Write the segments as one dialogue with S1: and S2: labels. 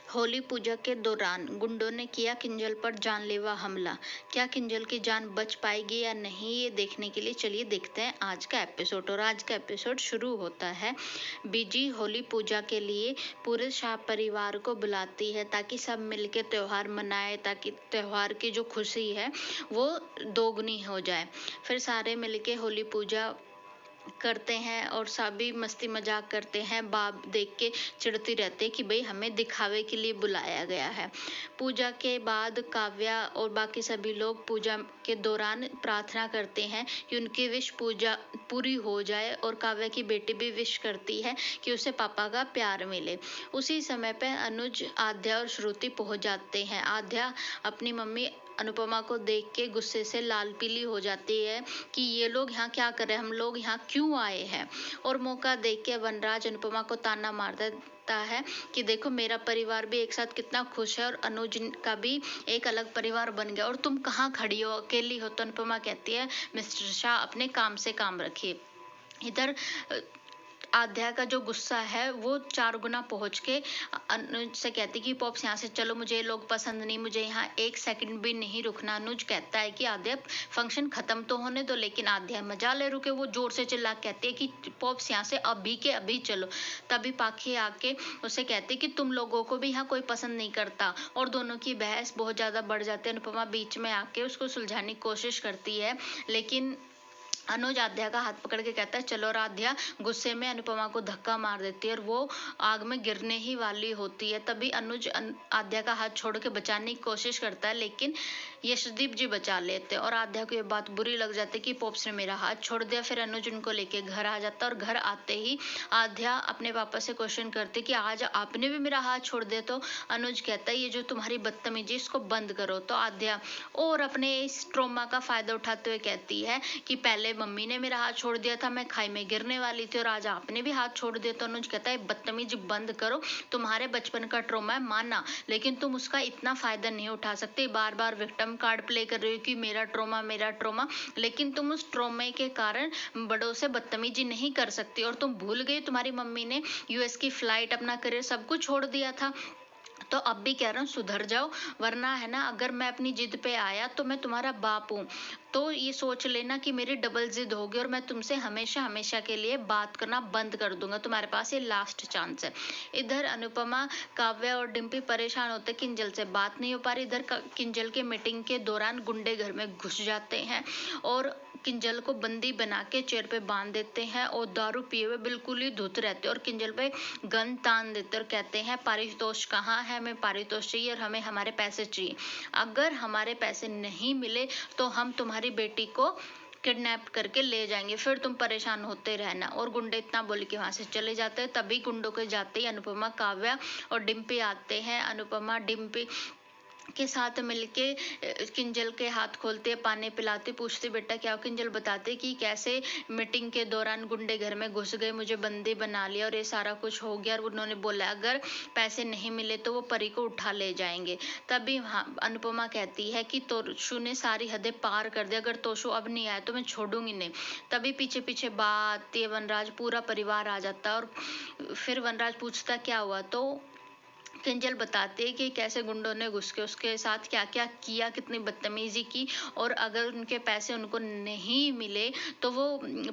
S1: होली पूजा के दौरान गुंडों ने किया किंजल पर जानलेवा हमला। क्या किंजल की जान बच पाएगी या नहीं, ये देखने के लिए चलिए देखते हैं आज का एपिसोड। और आज का एपिसोड शुरू होता है। बीजी होली पूजा के लिए पूरे शाह परिवार को बुलाती है ताकि सब मिलके त्योहार मनाए, ताकि त्योहार की जो खुशी है वो दोगुनी हो जाए। फिर सारे मिलके होली पूजा करते हैं और सभी मस्ती मजाक करते हैं। बाप देख के चिढ़ती रहते हैं कि भाई हमें दिखावे के लिए बुलाया गया है। पूजा के बाद काव्या और बाकी सभी लोग पूजा के दौरान प्रार्थना करते हैं कि उनकी विश पूजा पूरी हो जाए, और काव्या की बेटी भी विश करती है कि उसे पापा का प्यार मिले। उसी समय पे अनुज, आद्या और श्रुति पहुंच जाते हैं। आद्या अपनी मम्मी अनुपमा को देख के गुस्से से लाल पीली हो जाती है कि ये लोग यहाँ क्या कर रहे हैं, हम लोग यहाँ क्यों आए हैं। और मौका देख के वनराज अनुपमा को ताना मार देता है कि देखो मेरा परिवार भी एक साथ कितना खुश है और अनुज का भी एक अलग परिवार बन गया, और तुम कहाँ खड़ी हो, अकेली हो। तो अनुपमा कहती है मिस्टर शाह अपने काम से काम रखिए। इधर आध्या का जो गुस्सा है वो 4 गुना पहुंच के अनुज से कहती कि पॉप्स यहाँ से चलो, मुझे ये लोग पसंद नहीं, मुझे यहाँ एक सेकंड भी नहीं रुकना। अनुज कहता है कि आध्या फंक्शन खत्म तो होने दो, लेकिन आध्या मजाले रुके। वो जोर से चिल्ला कहती है कि पॉप्स यहाँ से अभी के अभी चलो। तभी पाखी आके उसे कहती कि तुम लोगों को भी यहाँ कोई पसंद नहीं करता, और दोनों की बहस बहुत ज्यादा बढ़ जाती है। अनुपमा बीच में आके उसको सुलझाने की कोशिश करती है, लेकिन अनुज आध्या का हाथ पकड़ के कहता है चलो, और आध्या गुस्से में अनुपमा को धक्का मार देती है और वो आग में गिरने ही वाली होती है। तभी अनुज आध्या का हाथ छोड़ के बचाने की कोशिश करता है, लेकिन यशदीप जी बचा लेते हैं। और आध्या को ये बात बुरी लग जाती है कि पॉप्स ने मेरा हाथ छोड़ दिया। फिर अनुज उनको लेके घर आ जाता है, और घर आते ही आध्या अपने पापा से क्वेश्चन करती कि आज आपने भी मेरा हाथ छोड़ दिया। तो अनुज कहता है ये जो तुम्हारी बदतमीजी, इसको बंद करो। तो आध्या और अपने इस ट्रॉमा का फायदा उठाते हुए कहती है कि पहले मम्मी ने मेरा हाथ छोड़ दिया था, मैं खाई में गिरने वाली थी, और आज आपने भी हाथ छोड़ दिया। तो अनुज कहता है बदतमीजी बंद करो, तुम्हारे बचपन का ट्रॉमा है माना, लेकिन तुम उसका इतना फायदा नहीं उठा सकते। बार बार विक्टिम कार्ड प्ले कर रही हो कि मेरा ट्रॉमा, लेकिन तुम उस ट्रॉमे के कारण बड़ों से बदतमीजी नहीं कर सकती। और तुम भूल गई तुम्हारी मम्मी ने यूएस की फ्लाइट, अपना करियर सब कुछ छोड़ दिया था। तो अब भी कह रहा हूँ सुधर जाओ, वरना है ना अगर मैं अपनी जिद पे आया तो मैं तुम्हारा बाप हूँ। तो ये सोच लेना कि मेरी डबल जिद होगी और मैं तुमसे हमेशा हमेशा के लिए बात करना बंद कर दूंगा। तुम्हारे पास ये लास्ट चांस है। इधर अनुपमा, काव्या और डिम्पी परेशान होते किंजल से बात नहीं हो पा रही। इधर किंजल के मीटिंग के दौरान गुंडे घर में घुस जाते हैं और किंजल को बंदी बना के चेयर पे बांध देते हैं, और दारू पिए हुए बिल्कुल ही धुत रहते हैं और किंजल पे गन तान देते और कहते हैं पारितोष कहाँ है, हमें पारितोष चाहिए और हमें हमारे पैसे चाहिए। अगर हमारे पैसे नहीं मिले तो हम तुम्हारी बेटी को किडनैप करके ले जाएंगे, फिर तुम परेशान होते रहना। और गुंडे इतना बोल के वहां से चले जाते हैं। तभी गुंडों के जाते ही अनुपमा, काव्या और डिम्पी आते हैं। अनुपमा डिम्पी के साथ मिलके किंजल के हाथ खोलते, पानी पिलाते, पूछते बेटा क्या हो। किंजल बताते कि कैसे मीटिंग के दौरान गुंडे घर में घुस गए, मुझे बंदी बना लिया और ये सारा कुछ हो गया। और उन्होंने बोला अगर पैसे नहीं मिले तो वो परी को उठा ले जाएंगे। तभी अनुपमा कहती है कि तोशु ने सारी हदें पार कर दी, अगर तोशु अब नहीं आया तो मैं छोड़ूंगी नहीं। तभी पीछे पीछे बात ये वनराज पूरा परिवार आ जाता है, और फिर वनराज पूछता क्या हुआ। तो किंजल बताते हैं कि कैसे गुंडों ने घुस के उसके साथ क्या क्या किया, कितनी बदतमीजी की, और अगर उनके पैसे उनको नहीं मिले तो वो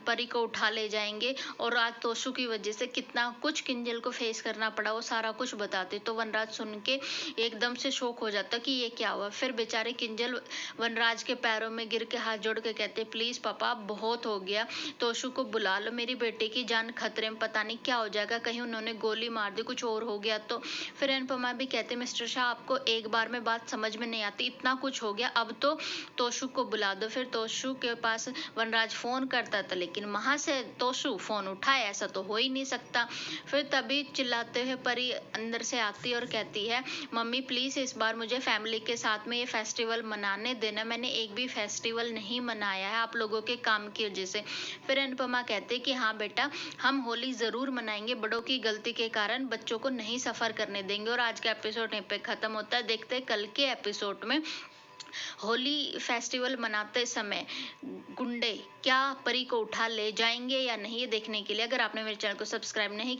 S1: परी को उठा ले जाएंगे। और आज तोशु की वजह से कितना कुछ किंजल को फेस करना पड़ा, वो सारा कुछ बताते। तो वनराज सुन के एकदम से शौक हो जाता कि ये क्या हुआ। फिर बेचारे किंजल वनराज के पैरों में गिर के हाथ जोड़ के कहते प्लीज पापा बहुत हो गया, तोशु को बुला लो, मेरी बेटे की जान खतरे में, पता नहीं क्या हो जाएगा, कहीं उन्होंने गोली मार दी, कुछ और हो गया तो। फिर अनुपमा भी कहते मिस्टर शाह आपको एक बार में बात समझ में नहीं आती, इतना कुछ हो गया, अब तो तोशु को बुला दो। फिर तोशु के पास वनराज फोन करता था, लेकिन वहां से तोशु फोन उठाए, ऐसा तो हो ही नहीं सकता। फिर तभी चिल्लाते हुए परी अंदर से आती है और कहती है मम्मी प्लीज इस बार मुझे फैमिली के साथ में ये फेस्टिवल मनाने देना, मैंने एक भी फेस्टिवल नहीं मनाया है आप लोगों के काम की वजह से। फिर अनुपमा कहते कि हाँ बेटा हम होली जरूर मनाएंगे, बड़ों की गलती के कारण बच्चों को नहीं सफर करने देंगे। और आज का एपिसोड यहीं पे खत्म होता है। देखते हैं कल के एपिसोड में होली फेस्टिवल मनाते समय गुंडे क्या परी को उठा ले जाएंगे या नहीं, ये देखने के लिए अगर आपने मेरे चैनल को सब्सक्राइब नहीं किया